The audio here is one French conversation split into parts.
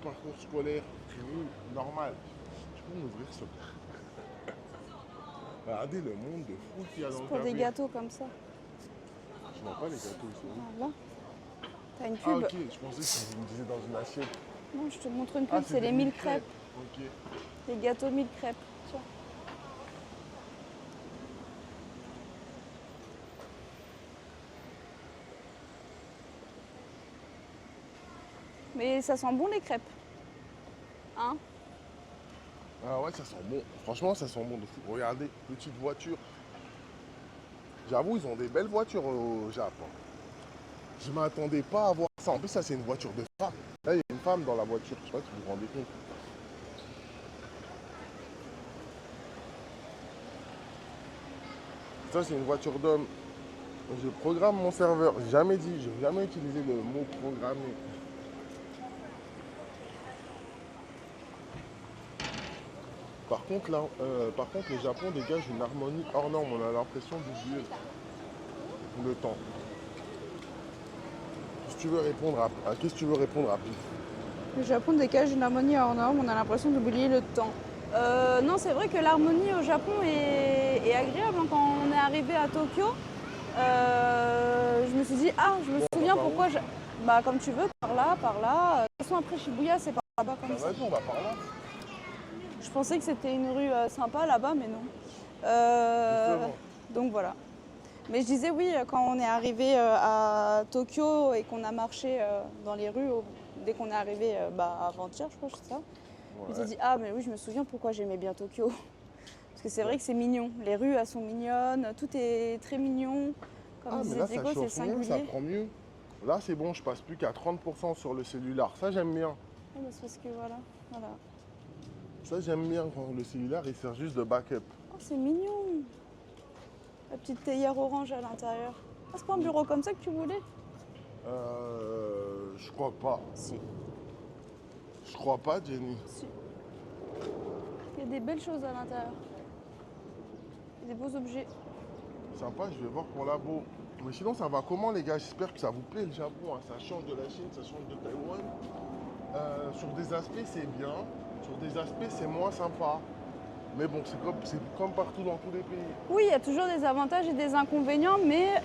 parcours scolaire prévu, normal. Tu peux m'ouvrir ce... Regardez le monde de fou qu'il y a dans C'est le pour des café. gâteaux comme ça. Je vois pas les gâteaux, ils sont où? Voilà. T'as une Ah pub. ok, je pensais que vous me disiez dans une assiette. Non, je te montre une pub, Ah, c'est les des 1000 crêpes. Ok. Les gâteaux 1000 crêpes. Tiens. Mais ça sent bon les crêpes. Hein? Ah ouais, ça sent bon. Franchement, ça sent bon de fou. Regardez, petite voiture. J'avoue, ils ont des belles voitures au Japon. Je m'attendais pas à voir ça. En plus, ça, c'est une voiture de femme. Là, il y a une femme dans la voiture. Je sais pas si vous vous rendez compte. Ça, c'est une voiture d'homme. Je programme mon serveur. J'ai jamais utilisé le mot programmer. Par contre, le Japon dégage une harmonie hors norme. On a l'impression d'oublier le temps. Qu'est-ce que tu veux répondre à Pif? Le Japon dégage une harmonie hors norme, on a l'impression d'oublier le temps. Non, c'est vrai que l'harmonie au Japon est agréable. Hein. Quand on est arrivé à Tokyo, je me suis dit, ah, je me souviens pourquoi. Bah, comme tu veux, par là, par là. De toute façon, après Shibuya, c'est pas là-bas comme ça. Vas-y, on va par là. Je pensais que c'était une rue sympa là-bas, mais non. Donc voilà. Mais je disais oui, quand on est arrivé à Tokyo et qu'on a marché dans les rues, dès qu'on est arrivé avant-hier, je crois, c'est ça. Ouais. Je me suis dit, ah mais oui, je me souviens pourquoi j'aimais bien Tokyo. Parce que c'est vrai que c'est mignon. Les rues, elles sont mignonnes, tout est très mignon. Comme disait Diego, c'est singulier. Ça prend mieux. Là, c'est bon, je passe plus qu'à 30% sur le cellulaire. Ça, j'aime bien. Ouais, c'est parce que voilà. Ça, j'aime bien quand le cellulaire, il sert juste de backup. Oh, c'est mignon. La petite théière orange à l'intérieur. Ah, c'est pas un bureau comme ça que tu voulais? Je crois pas. Si. Je crois pas, Jenny. Si. Il y a des belles choses à l'intérieur. Des beaux objets. Sympa, je vais voir pour la beau. Mais sinon, ça va comment, les gars? J'espère que ça vous plaît, le Japon. Hein. Ça change de la Chine, ça change de Taïwan. Sur des aspects, c'est bien. Sur des aspects, c'est moins sympa. Mais bon, c'est comme partout dans tous les pays. Oui, il y a toujours des avantages et des inconvénients, mais...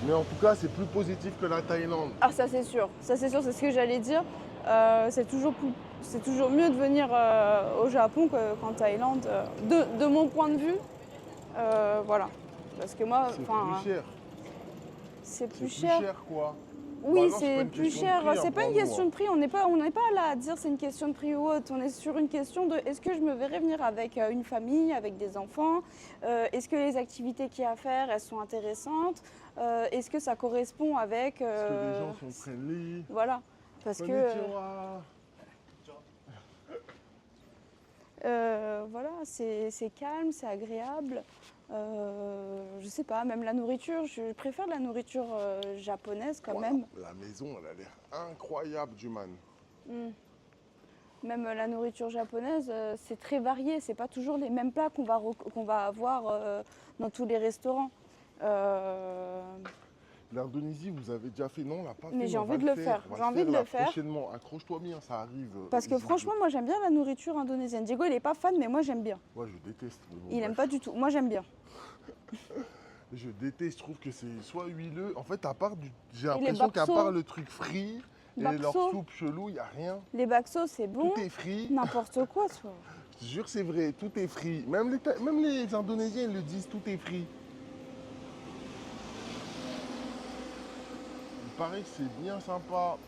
Mais en tout cas, c'est plus positif que la Thaïlande. Ah, ça c'est sûr, c'est ce que j'allais dire. C'est toujours mieux de venir au Japon qu'en Thaïlande, de mon point de vue. Voilà. Parce que moi, c'est plus cher. C'est plus cher. cher. Plus cher quoi? Oui, bah non, c'est plus cher. C'est pas une question de prix. On n'est pas là à dire c'est une question de prix ou autre. On est sur une question de est-ce que je me verrais venir avec une famille, avec des enfants? Est-ce que les activités qu'il y a à faire, elles sont intéressantes? Est-ce que ça correspond avec... Est-ce que les gens sont friendly? Voilà. Parce Konnichiwa. voilà, c'est calme, c'est agréable. Je sais pas, même la nourriture, je préfère la nourriture japonaise quand même. La maison, elle a l'air incroyable, Juman. Même la nourriture japonaise, c'est très varié. C'est pas toujours les mêmes plats qu'on va avoir dans tous les restaurants. L'Indonésie, vous avez déjà fait? Non, on l'a pas fait. Mais j'ai envie de le faire. J'ai envie de le faire. Prochainement, accroche-toi bien, ça arrive. Parce que franchement, moi j'aime bien la nourriture indonésienne. Diego, il est pas fan, mais moi j'aime bien. Ouais, je déteste. Il aime pas du tout. Moi j'aime bien. Je déteste, je trouve que c'est soit huileux. En fait, j'ai l'impression qu'à part le truc frit et leur soupe chelou, il n'y a rien. Les bakso, c'est bon. Tout est frit. N'importe quoi, soit. Je te jure, c'est vrai, tout est frit. Même les Indonésiens, ils le disent, tout est frit. Il paraît que c'est bien sympa.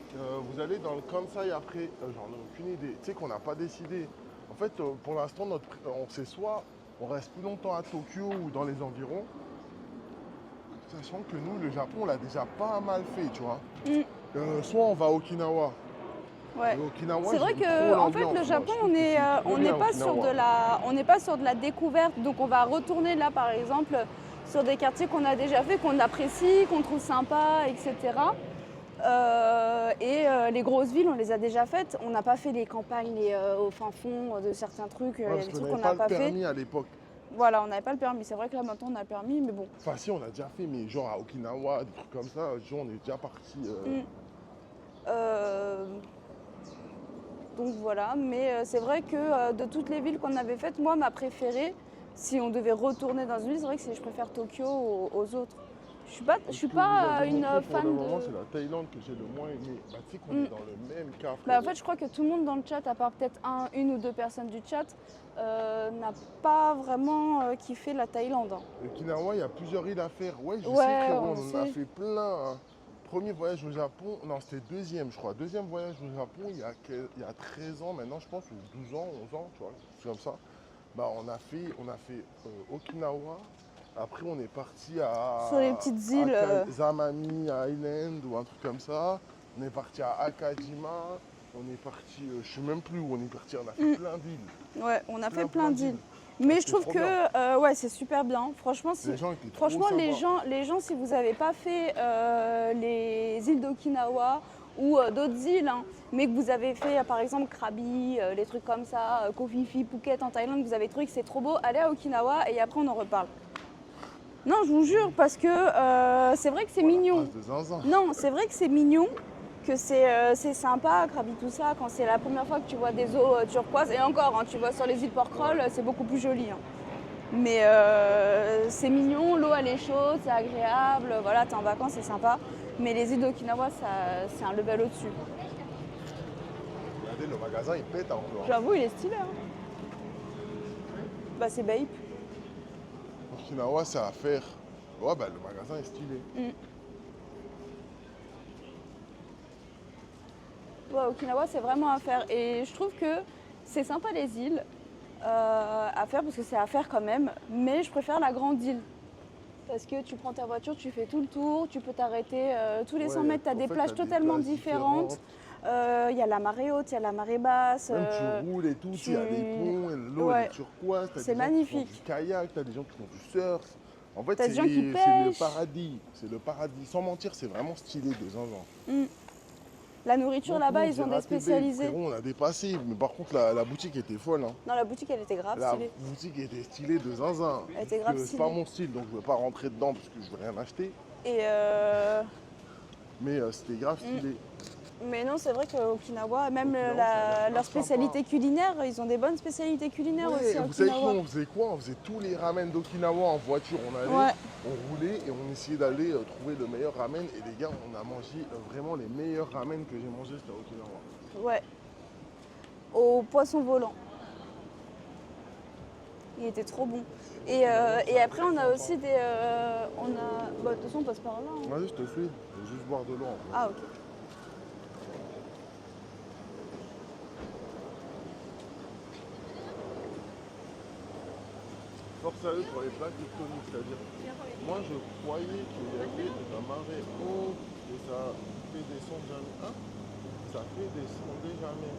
Vous allez dans le Kansai après, j'en ai aucune idée. Tu sais qu'on n'a pas décidé. En fait, pour l'instant, on sait soit on reste plus longtemps à Tokyo ou dans les environs, sachant que nous, le Japon, on l'a déjà pas mal fait, tu vois. Soit on va à Okinawa. Ouais. Okinawa, c'est vrai que en fait le Japon on n'est pas sur de la découverte, donc on va retourner là par exemple sur des quartiers qu'on a déjà fait, qu'on apprécie, qu'on trouve sympa, etc. Les grosses villes on les a déjà faites, on n'a pas fait les campagnes au fin fond de certains trucs, il y a des trucs qu'on n'a pas fait. permis à l'époque. Voilà, on n'avait pas le permis, c'est vrai que là maintenant on a le permis, mais bon. Enfin si, on a déjà fait, mais genre à Okinawa, des trucs comme ça, genre on est déjà parti. Donc voilà, mais c'est vrai que de toutes les villes qu'on avait faites, moi, ma préférée, si on devait retourner dans une ville, c'est vrai que je préfère Tokyo aux autres. Je suis Ce que vous pas avez une montré pour le fan moment, de... c'est la Thaïlande que j'ai le moins aimé. Bah, tu sais qu'on Mm. est dans le même cas, Bah, en frérot. fait, je crois que tout le monde dans le chat, à part peut-être une ou deux personnes du chat, n'a pas vraiment kiffé la Thaïlande, hein. Okinawa, il y a plusieurs îles à faire. Ouais, je sais, Ouais, frérot, on on en a sait. fait plein, hein. Premier voyage au Japon, non, c'était deuxième, je crois. Deuxième voyage au Japon, il y a 13 ans maintenant, je pense, ou 12 ans, 11 ans, tu vois, c'est comme ça. Bah, on a fait Okinawa. Après, on est parti Sur les petites îles. Zamami Island ou un truc comme ça. On est parti à Akajima. On est parti, je sais même plus où on est parti. On a fait plein d'îles. Ouais, on a fait Plein, plein plein d'îles. d'îles. Mais je C'était trouve trop que bien. ouais, c'est super bien. Franchement, Les gens étaient trop franchement sympas. les gens, si vous n'avez pas fait les îles d'Okinawa ou d'autres îles, hein, mais que vous avez fait par exemple Krabi, les trucs comme ça, Koh Phi Phi, Phuket en Thaïlande, vous avez trouvé que c'est trop beau, allez à Okinawa et après on en reparle. Non, je vous jure, parce que c'est vrai que c'est Voilà, mignon. place de zinzin. Non, c'est vrai que c'est mignon, que c'est sympa, Krabi, tout ça, quand c'est la première fois que tu vois des eaux turquoises. Et encore, hein, tu vois sur les îles Porquerolles, c'est beaucoup plus joli, hein. Mais c'est mignon, l'eau elle est chaude, c'est agréable, voilà, t'es en vacances, c'est sympa. Mais les îles d'Okinawa, c'est un level au-dessus. Regardez, le magasin, il pète un peu, hein. J'avoue, il est stylé, hein. Bah, c'est Bape. Okinawa, c'est à faire. Ouais, bah, le magasin est stylé. Ouais, Okinawa, c'est vraiment à faire. Et je trouve que c'est sympa les îles à faire parce que c'est à faire quand même. Mais je préfère la grande île. Parce que tu prends ta voiture, tu fais tout le tour, tu peux t'arrêter tous les 100 Ouais, mètres, tu as en des fait, plages t'as des totalement plages différentes. Il y a la marée haute, il y a la marée basse. Même tu roules et tout, il y a des ponts, et l'eau elle Ouais, est turquoise, t'as c'est des gens qui font magnifique. du kayak, t'as des gens qui font du surf. En fait, T'as des gens qui c'est le pêchent. paradis. C'est le paradis. Sans mentir, c'est vraiment stylé de zinzin. La nourriture Donc là-bas, nous, ils ont des raté Babe, spécialisés. frérot, on a dépassé. Mais par contre, la boutique était folle, hein. Non, la boutique, elle était grave La stylée. boutique était stylée de zinzin. Elle était Parce grave que c'est stylée. pas mon style, donc je veux pas rentrer dedans parce que je veux rien acheter. Et Mais c'était grave stylé. mais non, c'est vrai qu'Okinawa, même Okinawa, ça a l'air leur grave spécialité culinaire, ils ont des bonnes spécialités culinaires Ouais, aussi à vous savez quoi, Okinawa. on faisait quoi? On faisait tous les ramen d'Okinawa en voiture. On allait, Ouais. on roulait et on essayait d'aller trouver le meilleur ramen. Et les gars, on a mangé vraiment les meilleurs ramen que j'ai mangés, c'était à Okinawa. Ouais. Au poisson volant. Il était trop bon. Et après, on a aussi des. Bah, de toute façon, on passe par là, hein. Vas-y, je te suis. Je vais juste boire de l'eau. En fait. Ah, ok. Force à eux pour les plaques tectoniques, c'est-à-dire, moi je croyais qu'il y avait de la marée haute et ça fait descendre jamais. Hein? Ça fait descendre jamais.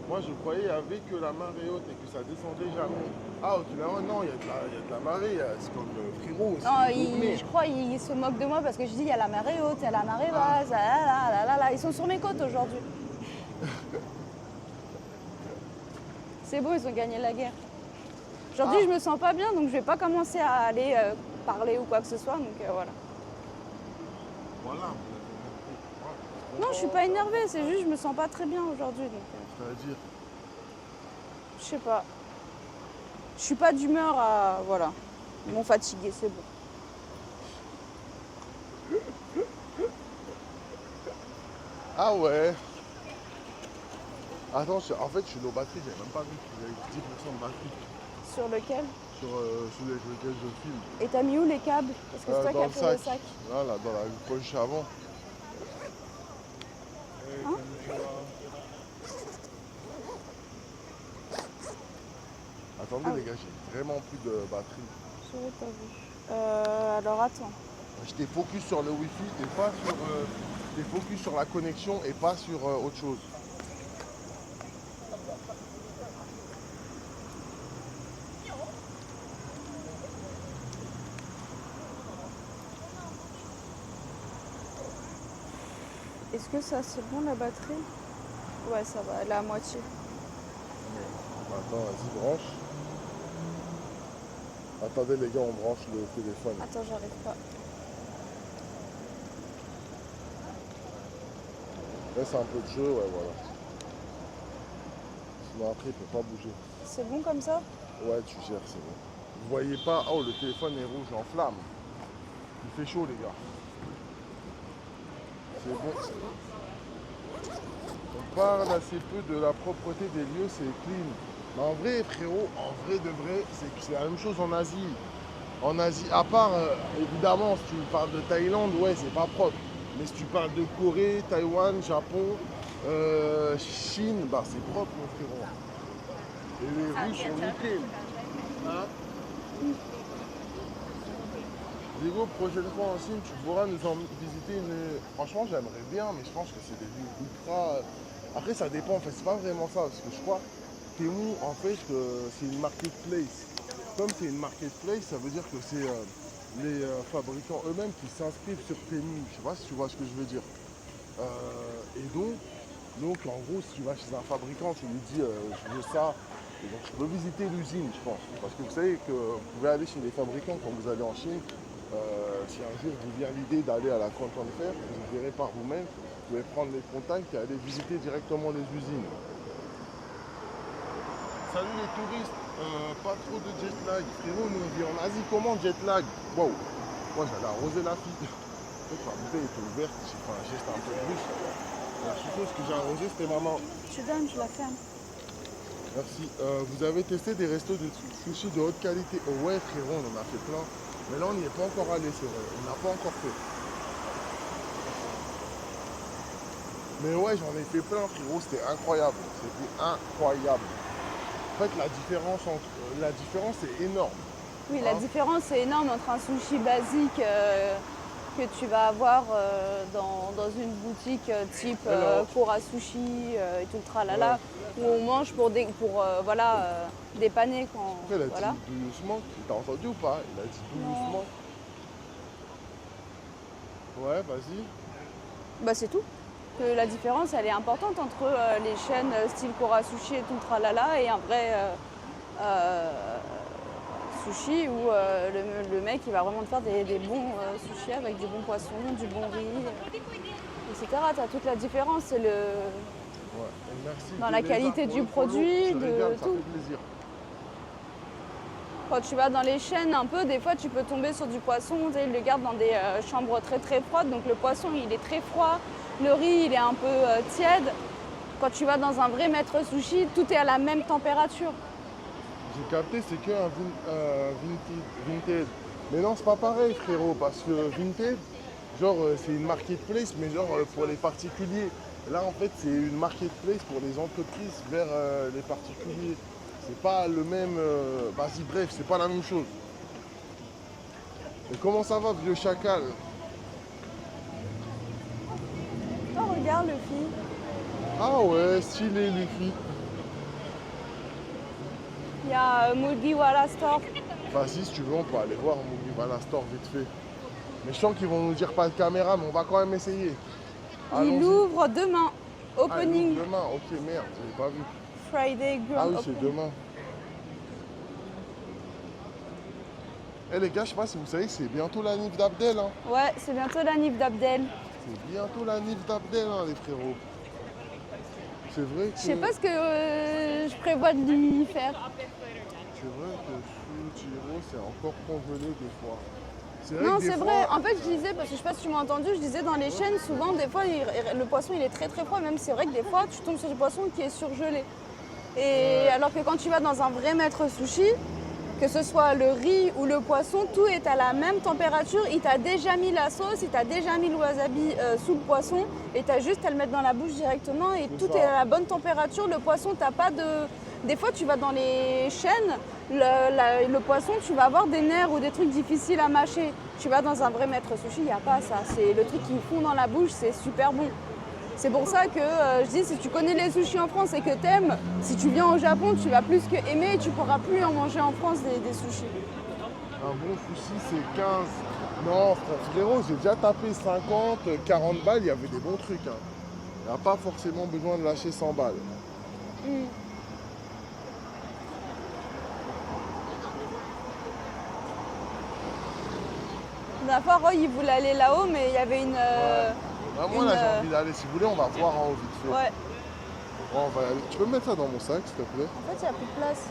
Moi je croyais qu'il n'y avait que la marée haute et que ça descendait jamais. Ah, Okinawa, non, il y a de la marée, c'est comme le frérot. Non, je crois qu'ils se moquent de moi parce que je dis il y a la marée haute, il y a la marée basse, là. Ils sont sur mes côtes aujourd'hui. C'est beau, ils ont gagné la guerre. Aujourd'hui, je me sens pas bien, donc je vais pas commencer à aller parler ou quoi que ce soit, donc voilà. Voilà. Non, je suis pas énervée, c'est juste je me sens pas très bien aujourd'hui, donc C'est-à-dire, je sais pas. Je suis pas d'humeur à voilà. Ils m'ont fatiguée, c'est bon. ah ouais. Attends, en fait, je suis low batterie, j'avais même pas vu qu'il y avait 10% de batterie Sur lequel? sur lequel je filme. Et t'as mis où les câbles? Parce que c'est toi qui Dans as le fait sac. le sac. Là, dans la poche avant. Hein? Attendez les gars, j'ai vraiment plus de batterie. Je sais pas vu. Alors attends. J'étais focus sur le wifi et pas sur. J'étais focus sur la connexion et pas sur autre chose. Est-ce que ça c'est bon la batterie? Ouais, ça va, elle est à moitié. Attends, vas-y, branche. Attendez les gars, on branche le téléphone. Attends, j'arrive pas. Laisse un peu de jeu, ouais, voilà. Bon, après, il peut pas bouger. C'est bon comme ça? Ouais, tu gères, c'est bon. Vous voyez pas, oh, le téléphone est rouge en flamme. Il fait chaud, les gars. C'est bon. On parle assez peu de la propreté des lieux, c'est clean. Mais en vrai, frérot, en vrai de vrai, c'est la même chose en Asie. En Asie, à part, évidemment, si tu parles de Thaïlande, ouais, c'est pas propre. Mais si tu parles de Corée, Taïwan, Japon, Chine, bah c'est propre, mon frérot. Et les rues sont nickel. Hein? Diego, prochaine fois en Chine, tu pourras nous en visiter une. Franchement, j'aimerais bien, mais je pense que c'est des lieux ultra. Après, ça dépend, en fait, c'est pas vraiment ça, parce que je crois que Temu, en fait, c'est une marketplace. Comme c'est une marketplace, ça veut dire que c'est les fabricants eux-mêmes qui s'inscrivent sur Temu. Je sais pas si tu vois ce que je veux dire. Et donc, en gros, si tu vas chez un fabricant, tu lui dis je veux ça. Et donc, je peux visiter l'usine, je pense. Parce que vous savez que vous pouvez aller chez les fabricants quand vous allez en Chine. Si un jour vous vient l'idée d'aller à la Canton de Fer, vous verrez par vous-même, vous pouvez prendre les contacts et aller visiter directement les usines. Salut les touristes, pas trop de jet lag. Frérot, nous on vit en Asie, comment jet lag? Wow, moi j'allais arroser la fille. En fait, ma bouteille était ouverte, j'ai fait un geste un peu brusque. La seule chose que j'ai arrosée, c'était maman. Tu donnes, je la ferme. Merci. Vous avez testé des restos de sushi de haute qualité? Oh ouais frérot, on en a fait plein. Mais là on n'y est pas encore allé, c'est vrai. On n'a pas encore fait. Mais ouais, j'en ai fait plein frérot, c'était incroyable. C'était incroyable. En fait, la différence est énorme. Oui, la différence est énorme entre un sushi basique que tu vas avoir dans une boutique type Kura Sushi et tout le tralala, où on mange pour dépanner quand. Après, il a Voilà. dit doucement, t'as entendu ou pas? Il a dit doucement. Ouais, vas-y. Bah c'est tout. Que la différence, elle est importante entre les chaînes style Kura Sushi et tout le tralala et un vrai sushi où le mec il va vraiment te faire des bons sushis avec du bon poisson, du bon riz, etc. Tu as toute la différence, c'est Ouais, et merci. dans la qualité du produit, de ça tout. fait plaisir. Quand tu vas dans les chaînes un peu, des fois tu peux tomber sur du poisson, tu sais, ils le gardent dans des chambres très très froides, donc le poisson il est très froid, le riz il est un peu tiède. Quand tu vas dans un vrai maître sushi, tout est à la même température. J'ai capté, c'est que un vintage. Mais non, c'est pas pareil, frérot, parce que vintage, genre, c'est une marketplace, mais genre pour les particuliers. Là, en fait, c'est une marketplace pour les entreprises vers les particuliers. C'est pas le même. Vas-y, bref, c'est pas la même chose. Et comment ça va, vieux chacal? Oh, regarde le fille. Ah ouais, stylé, les filles. Il y a Mugiwara Store. Vas-y, si tu veux, on peut aller voir Mugiwara Store vite fait. Mais je sens qu'ils vont nous dire pas de caméra, mais on va quand même essayer. Il ouvre demain. Ah, Opening. il ouvre demain, ok, merde, j'ai pas vu. Friday Grand Ah oui, Opening. c'est demain. Eh les gars, je sais pas si vous savez que c'est bientôt la nif d'Abdel. Hein. Ouais, c'est bientôt la nif d'Abdel. C'est bientôt la nif d'Abdel, hein, les frérots. C'est vrai que. Je sais pas ce que je prévois de lui faire. C'est vrai que Chiro, c'est encore congelé des fois. Vrai Non, que des c'est fois- vrai. En fait, je disais, parce que je sais pas si tu m'as entendu, je disais dans les chaînes, souvent, des fois, le poisson, il est très très froid. Même c'est vrai que des fois, tu tombes sur du poisson qui est surgelé. Et alors que quand tu vas dans un vrai maître sushi, que ce soit le riz ou le poisson, tout est à la même température. Il t'a déjà mis la sauce, il t'a déjà mis le wasabi sous le poisson. Et tu as juste à le mettre dans la bouche directement. Et C'est tout ça. est à la bonne température. Le poisson, t'as pas de... Des fois, tu vas dans les chaînes, le poisson, tu vas avoir des nerfs ou des trucs difficiles à mâcher. Tu vas dans un vrai maître sushi, il n'y a pas ça. C'est le truc qui fond dans la bouche, c'est super bon. C'est pour ça que je dis, si tu connais les sushis en France et que t'aimes, si tu viens au Japon, tu vas plus que aimer et tu pourras plus en manger en France des sushis. Un bon sushi, c'est 15. Non, frérot, j'ai déjà tapé 50, 40 balles, il y avait des bons trucs. Hein. Il n'y a pas forcément besoin de lâcher 100 balles. La fois, Roy, il voulait aller là-haut, mais il y avait une... Moi, là, j'ai envie d'aller. Si vous voulez, on va voir en haut vite fait. Ouais. Bon, on va aller. Tu peux mettre ça dans mon sac, s'il te plaît? En fait, il n'y a plus de place.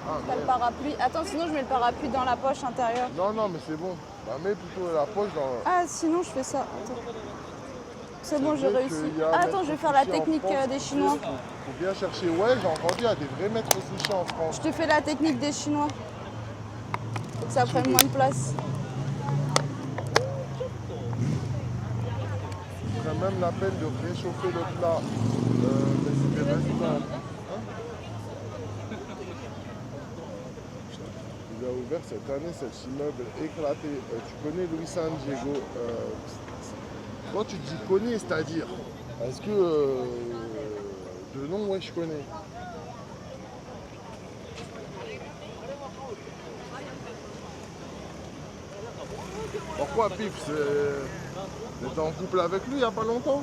Ah, T'as le merde. parapluie. Attends, sinon je mets le parapluie dans la poche intérieure. Non, non, mais c'est bon. Bah, mets plutôt la poche dans. Ah, sinon je fais ça. Attends. C'est bon, j'ai vrai réussi. qu'il y a Ah, un attends, je vais maître faire la sushi en technique France, des tu sais, Chinois. Faut bien chercher. Ouais, j'ai entendu, il y a des vrais maîtres sushi en France. Je te fais la technique des Chinois. Faut que ça prenne moins de place. Ce serait même la peine de réchauffer le plat. Mais c'est des restaurants. Hein? Il a ouvert cette année cet immeuble éclaté. Tu connais Louis San Diego. Quand tu dis connais, c'est-à-dire, est-ce que de nom, ouais, je connais. Pourquoi Pif? T'étais en couple avec lui il n'y a pas longtemps?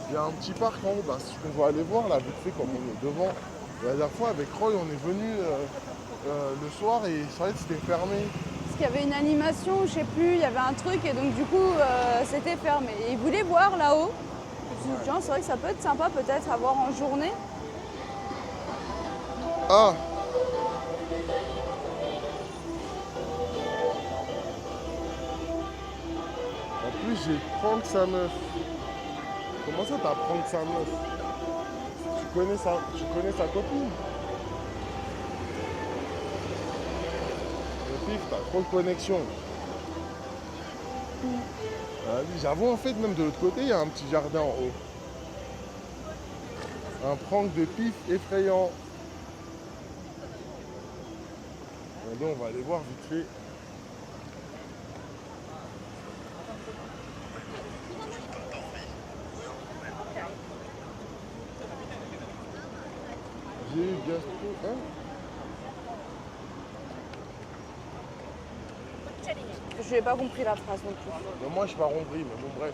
Il y a un petit parc en haut, bah, c'est ce qu'on va aller voir là, vite fait, comme on est devant. La dernière fois avec Roy, on est venu le soir et c'est vrai que c'était fermé. Parce qu'il y avait une animation, je sais plus, il y avait un truc et donc du coup c'était fermé. Et ils voulaient voir là-haut. Je me suis dit, tiens, c'est vrai que ça peut être sympa peut-être à voir en journée. Ah! En plus, j'ai Franck sa meuf. Comment ça, t'as Franck sa meuf? Tu connais sa copine? Le Pif, t'as trop de connexion. Ah oui, j'avoue, en fait, même de l'autre côté, il y a un petit jardin en haut. Un prank de Pif effrayant. Attendez, on va aller voir vite fait. J'ai eu gastro, hein? Je n'ai pas compris la phrase non plus. Mais moi, je suis pas compris, mais bon, bref.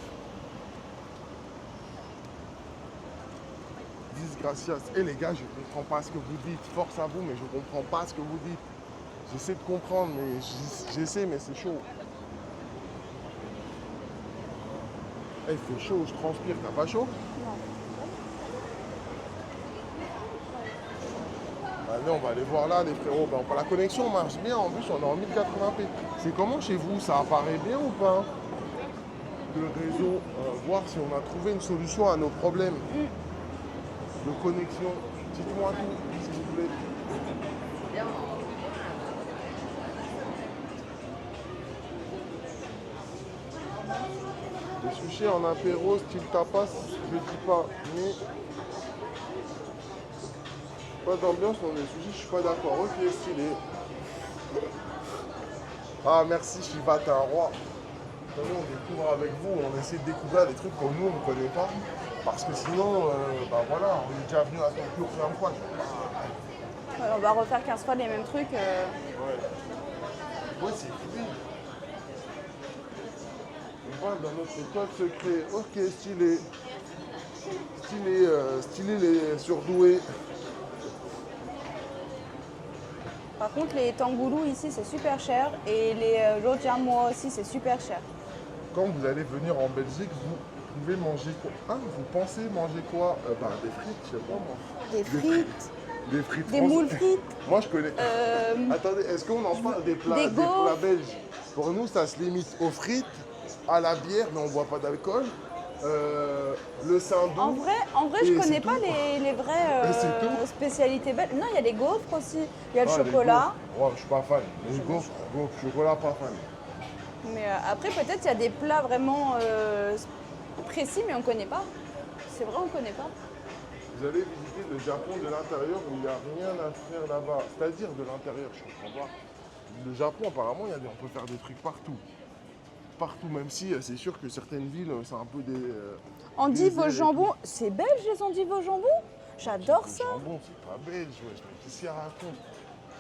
Disgracias. Eh les gars, je comprends pas ce que vous dites. Force à vous, mais je comprends pas ce que vous dites. J'essaie de comprendre, mais j'essaie, mais c'est chaud. Eh, il fait chaud, je transpire. T'as pas chaud? Non. Allez, on va aller voir là, les frérots. Ben, la connexion marche bien. En plus, on est en 1080p. C'est comment chez vous? Ça apparaît bien ou pas? Le réseau, voir si on a trouvé une solution à nos problèmes de connexion. Dites-moi tout, s'il vous plaît. Des sushis en apéro, style tapas, je dis pas, mais pas d'ambiance dans les sushis, je suis pas d'accord. Ok, stylé. Ah merci Shiva, t'es un roi. Attendez, on découvre avec vous, on essaie de découvrir des trucs que nous on ne connaît pas. Parce que sinon, bah voilà, on est déjà venu à Tokyo plein de fois. Ouais, on va refaire 15 fois les mêmes trucs. Ouais, c'est fluide. On va dans notre code secret. Ok, stylé. Stylé les surdoués. Par contre, les tangoulous ici c'est super cher et les rojamwa aussi c'est super cher. Quand vous allez venir en Belgique, vous pouvez manger quoi? Ah, vous pensez manger quoi? Bah, des frites, je sais pas moi. Des frites, Des frites des françaises. moules frites. Moi, je connais. Attendez, est-ce qu'on en parle des plats, des des plats gaufres. belges? Pour nous, ça se limite aux frites, à la bière, mais on ne boit pas d'alcool. Le sandou. En vrai, je et connais c'est pas tout. les vraies Et c'est tout. spécialités belges. Non, il y a les gaufres aussi, il y a le Ah, les chocolat. gaufres. Ouais, je suis pas fan. Les gaufres, chocolat, pas fan. Mais après, peut-être il y a des plats vraiment précis, mais on connaît pas. C'est vrai, on connaît pas. Vous allez visiter le Japon de l'intérieur où il n'y a rien à faire là-bas. C'est-à-dire de l'intérieur, je comprends pas. Le Japon, apparemment, on peut faire des trucs partout. Partout, même si c'est sûr que certaines villes, c'est un peu des... Endives au airs et jambon, c'est belge les endives au jambon? J'adore ça. Le jambon, c'est pas belge, wesh. Mais qu'est-ce qu'elle raconte?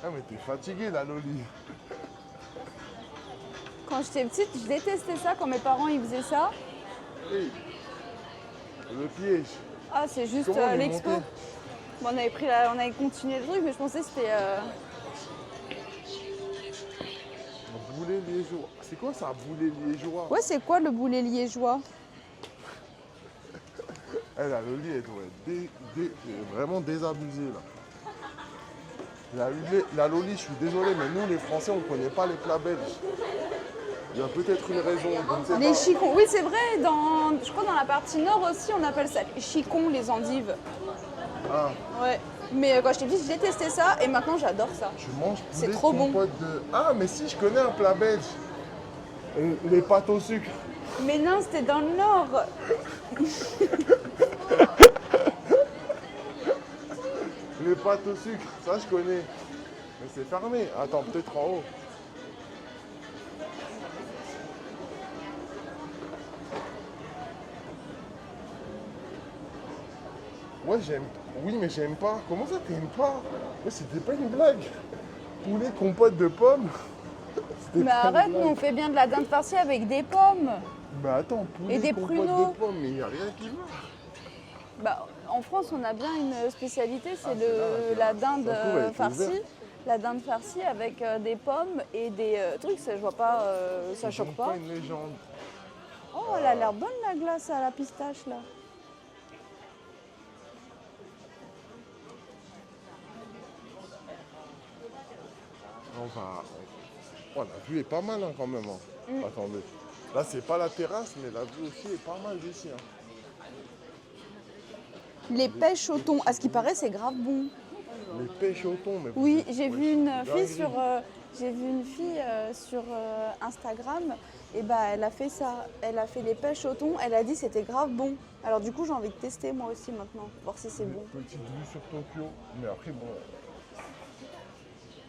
Ah, mais t'es fatiguée, la Loli. Quand j'étais petite, je détestais ça quand mes parents ils faisaient ça. Hey, le piège. Ah, c'est juste Comment on est l'expo. monté? Bon, on avait continué le truc, mais je pensais que c'était. Brûler les jours. C'est quoi ça, boulet liégeois? Ouais, c'est quoi le boulet liégeois? La Loli, elle doit être vraiment désabusée là. La Loli, je suis désolé, mais nous les Français, on ne connaît pas les plats belges. Il y a peut-être une raison. Je ne sais Les pas. chicons, oui c'est vrai, je crois dans la partie nord aussi on appelle ça les chicons, les endives. Ah, Ouais, mais quand j'étais petite je détestais ça et maintenant j'adore ça. tu manges C'est poulet trop bon. compote de... Ah, mais si, je connais un plat belge. Les pâtes au sucre. Mais non, c'était dans le nord. Les pâtes au sucre, ça je connais. Mais c'est fermé. Attends, peut-être en haut. Ouais, j'aime. Oui, mais j'aime pas. Comment ça, t'aimes pas? Mais c'était pas une blague. Poulet compote de pommes. C'était Mais pas une arrête, nous blague. on fait bien de la dinde farcie avec des pommes. Mais attends, poulet Et des compote pruneaux. de pommes, mais il n'y a rien qui va. Bah, en France, on a bien une spécialité, c'est Ah, c'est là, la ça dinde se trouve, elle était farcie. ouverte. La dinde farcie avec des pommes et des trucs, ça, je vois pas, ça Ils choque ont pas. une légende. Oh, elle a l'air bonne la glace à la pistache là. Oh, la vue est pas mal hein, quand même. Hein. Attendez. Là, c'est pas la terrasse, mais la vue aussi est pas mal d'ici. Hein. Les pêches au thon, à ce qui paraît, c'est grave bon. Les pêches au thon, mais vous Oui, êtes- j'ai ouais, vu une c'est fille dinguerie. sur, sur Instagram, et bah elle a fait ça. Elle a fait les pêches au thon. Elle a dit c'était grave bon. Alors du coup j'ai envie de tester moi aussi maintenant, voir si c'est bon. Petite vue sur Tokyo. Mais après, bon,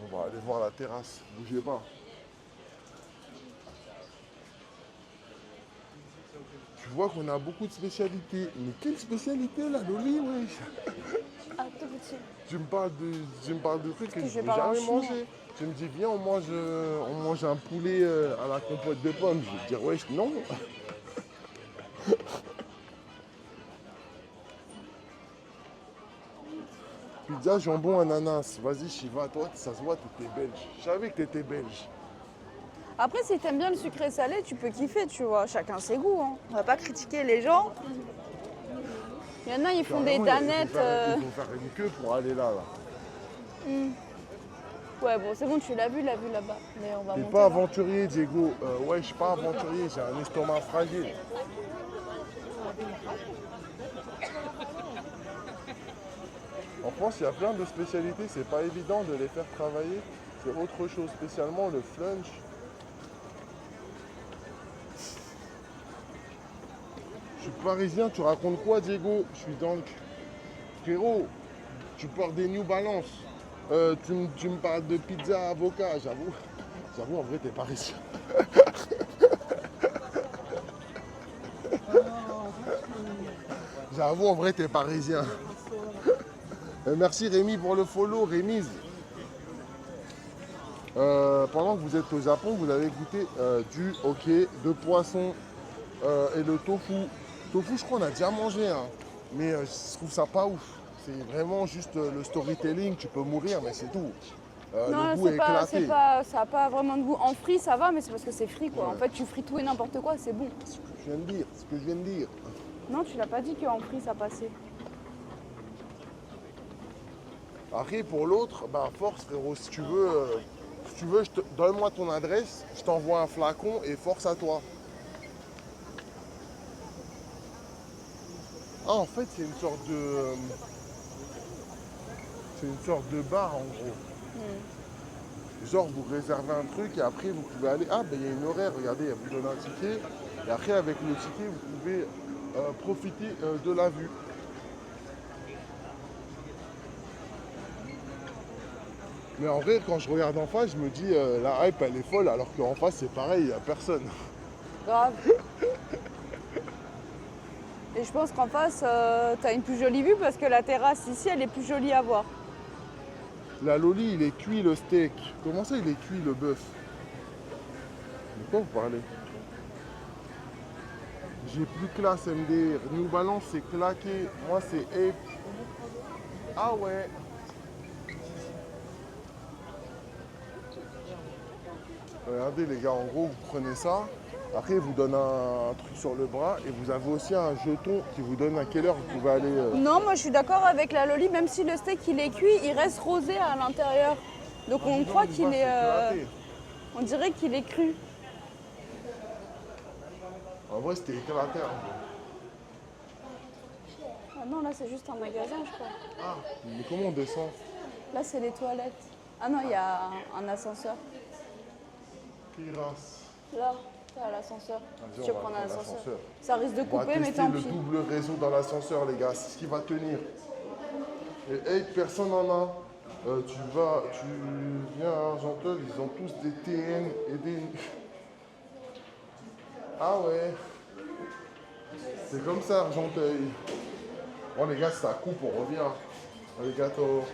on va aller voir la terrasse. Bougez pas. Tu vois qu'on a beaucoup de spécialités. Mais quelle spécialité la Loli, wesh? Ah tout petit. Tu me parles de trucs que que je je vais n'ai parler en jamais chinois. mangé. Tu me dis, viens, on mange un poulet à la compote de pommes. Je vais te dire, wesh, non. Pizza, jambon, ananas. Vas-y, Shiva, toi, ça se voit, t'étais belge. Je savais que t'étais belge. Après si t'aimes bien le sucré salé, tu peux kiffer, tu vois. Chacun ses goûts. Hein. On va pas critiquer les gens. Il y en a, ils font des Carrément, danettes. Ils vont faire une queue pour aller là. Ouais bon c'est bon, tu l'as vu là-bas. Mais on va T'es monter. pas là. aventurier, Diego. Ouais, je suis pas aventurier, j'ai un estomac fragile. En France, il y a plein de spécialités, c'est pas évident de les faire travailler. C'est autre chose, spécialement le flunch. Je suis parisien, tu racontes quoi, Diego? Je suis dans le... Frérot, tu portes des New Balance. Tu me parles de pizza avocat, j'avoue. J'avoue, en vrai, t'es parisien. J'avoue, en vrai, t'es parisien. Merci Rémi pour le follow, Rémise. Pendant que vous êtes au Japon, vous avez goûté du hockey, de poisson et le tofu. Tofu, je crois qu'on a déjà mangé, hein. Mais je trouve ça pas ouf. C'est vraiment juste le storytelling, tu peux mourir, mais c'est tout. Non, Le goût est éclaté. ça n'a pas vraiment de goût. En frit, ça va, mais c'est parce que c'est frit, quoi. Ouais. En fait, tu frites tout et n'importe quoi, c'est bon. Ce que je viens de dire, ce que je viens de dire. Non, tu l'as pas dit qu'en frit, ça passait. Après, pour l'autre, bah force frérot, si tu veux, donne-moi ton adresse, je t'envoie un flacon et force à toi. Ah, en fait, c'est une sorte de... c'est une sorte de bar, en gros. Genre, vous réservez un truc et après, vous pouvez aller... Ah, ben il y a une horaire, regardez, elle vous donne un ticket. Et après, avec le ticket, vous pouvez profiter de la vue. Mais en vrai, quand je regarde en face, je me dis, la hype, elle est folle, alors qu'en face, c'est pareil, il n'y a personne. Grave. Et je pense qu'en face, t'as une plus jolie vue parce que la terrasse ici, elle est plus jolie à voir. La Loli, il est cuit le steak. Comment ça, il est cuit le bœuf? De quoi vous parlez? J'ai plus classe MD. New Balance, c'est claqué. Moi, c'est ape. Ah ouais. Regardez les gars, en gros, vous prenez ça. Après, il vous donne un truc sur le bras et vous avez aussi un jeton qui vous donne à quelle heure vous pouvez aller. Non, moi je suis d'accord avec la Loli, même si le steak il est cuit, il reste rosé à l'intérieur. Donc on croit qu'il est. On dirait qu'il est cru. En vrai, c'était éclaté. Ah non, là c'est juste un magasin, je crois. Ah, mais comment on descend? Là c'est les toilettes. Ah non, il y a un ascenseur. Piras. Là, t'as l'ascenseur. Vas-y, Tu on veux va prendre un prendre ascenseur. l'ascenseur. Ça risque de On va couper, mais tester tant le pis. double réseau dans l'ascenseur, les gars. C'est ce qui va tenir. Et hey, personne en a. Tu viens à Argenteuil, ils ont tous des TN et des. Ah ouais. C'est comme ça, Argenteuil. Bon, les gars, si ça coupe, on revient. Les gâteaux.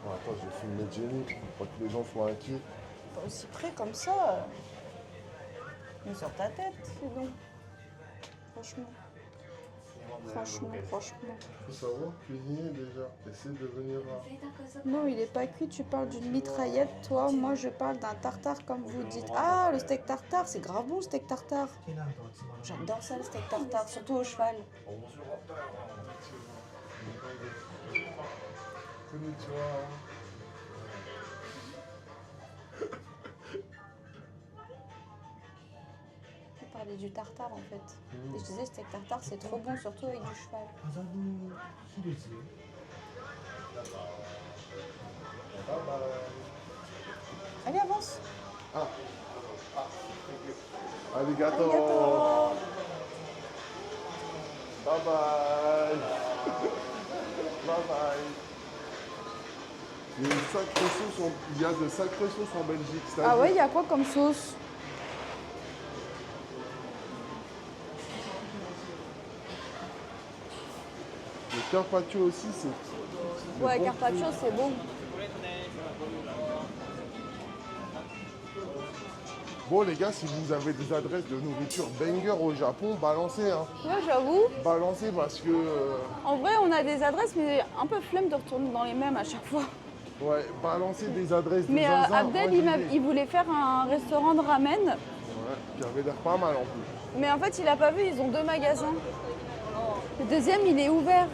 Bon, attends, je vais filmer Jenny pour que les gens soient inquiets. Pas aussi près comme ça. Mais sur ta tête, c'est bon. Franchement. Franchement. Faut savoir cuisiner déjà. Essaye de venir là. Non, il est pas cuit, tu parles d'une mitraillette, toi. Moi, je parle d'un tartare, comme vous dites. Ah, le steak tartare, c'est grave bon, le steak tartare. J'adore ça, le steak tartare, surtout au cheval. Konnichiwa. On parlait du tartare, en fait. Et je disais, le steak tartare, c'est trop bon, surtout avec du cheval. Allez, avance. Arigato. Arigato. Bye bye. Bye bye. Il y a de sacrées sauces en Belgique. Ah ouais, il y a quoi comme sauce? Le carpaccio aussi, c'est. Ouais, bon carpaccio, truc. c'est bon. Bon les gars, si vous avez des adresses de nourriture banger au Japon, balancez hein. Ouais, j'avoue. Balancez parce que En vrai, on a des adresses, mais un peu flemme de retourner dans les mêmes à chaque fois. ouais, balancez des adresses Mais de zinzin. Abdel, il voulait faire un restaurant de ramen. Ouais, qui avait l'air pas mal en plus. Mais en fait, il a pas vu, ils ont 2 magasins. Le deuxième, il est ouvert.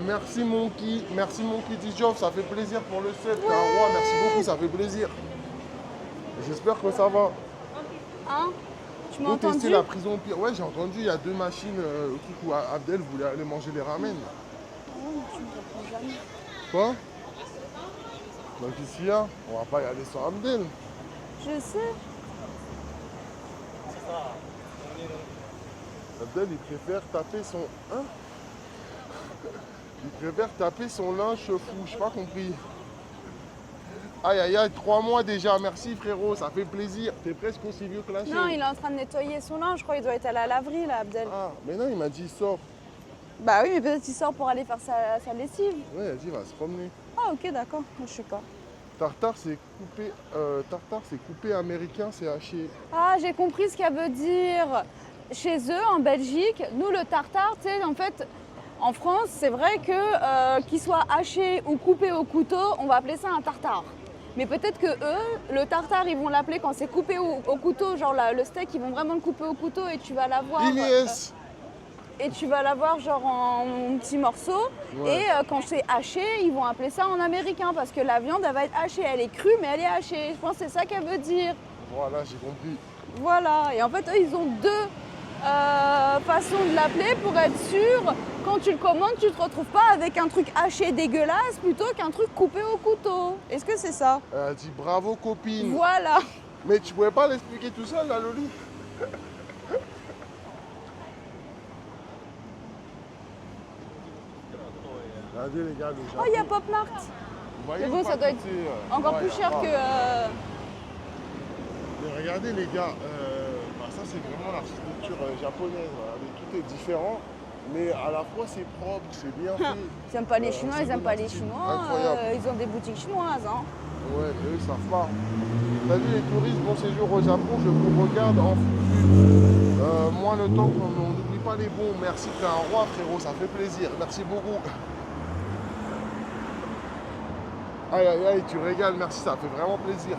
Merci Monkey Dijov, ça fait plaisir pour le set. T'es un roi, merci beaucoup, ça fait plaisir. Et j'espère que ça va. Hein? Tu m'as Faut tester entendu? la prison pire. Ouais, j'ai entendu, il y a 2 machines au truc où Abdel voulait aller manger les ramen. Oh, tu me réponds jamais. Quoi? Donc ici, hein, on va pas y aller sans Abdel. Je sais. Abdel, il préfère taper son... Hein? Il préfère taper son linge fou, j'ai pas compris. Aïe aïe aïe, 3 mois déjà, merci frérot, ça fait plaisir. T'es presque aussi vieux que la chaîne. Non, il est en train de nettoyer son linge, je crois qu'il doit être à la laverie là, Abdel. Ah, mais non, il m'a dit sors. Bah oui, mais peut-être il sort pour aller faire sa lessive. Ouais, il a dit, il va se promener. Ah ok, d'accord, je sais pas. Tartare, c'est coupé américain, c'est haché. Ah, j'ai compris ce qu'elle veut dire. Chez eux, en Belgique, nous, le tartare, tu sais, en fait, en France, c'est vrai que qu'il soit haché ou coupé au couteau, on va appeler ça un tartare. Mais peut-être que eux, le tartare, ils vont l'appeler quand c'est coupé au couteau, genre le steak, ils vont vraiment le couper au couteau et tu vas l'avoir. Ignace. Et tu vas l'avoir genre en petits morceaux. Ouais. Et quand c'est haché, ils vont appeler ça en américain parce que la viande, elle va être hachée. Elle est crue, mais elle est hachée. Je pense que c'est ça qu'elle veut dire. Voilà, j'ai compris. Voilà. Et en fait, eux, ils ont 2 façon de l'appeler pour être sûr, quand tu le commandes, tu te retrouves pas avec un truc haché dégueulasse plutôt qu'un truc coupé au couteau. Est-ce que c'est ça? Elle a dit bravo copine. Voilà. Mais tu pouvais pas l'expliquer tout seul, la Loli? Regardez les gars, le Japon. Oh, il y a Pop Mart. Vous voyez Mais bon, ou ça pas doit que être c'est, encore ouais, plus cher ah. que... Mais regardez les gars, ça c'est vraiment l'architecture japonaise. Regardez, tout est différent, mais à la fois c'est propre, c'est bien fait. Ils n'aiment pas les Chinois, c'est ils n'aiment pas les style Chinois. incroyable. Ils ont des boutiques chinoises. Hein. Ouais, mais eux ils savent pas. Salut les touristes, bon séjour au Japon, je vous regarde en futur. Moi le temps qu'on n'oublie pas les bons, merci, t'es un roi frérot, ça fait plaisir, merci beaucoup. Aïe aïe aïe, tu régales, merci, ça fait vraiment plaisir.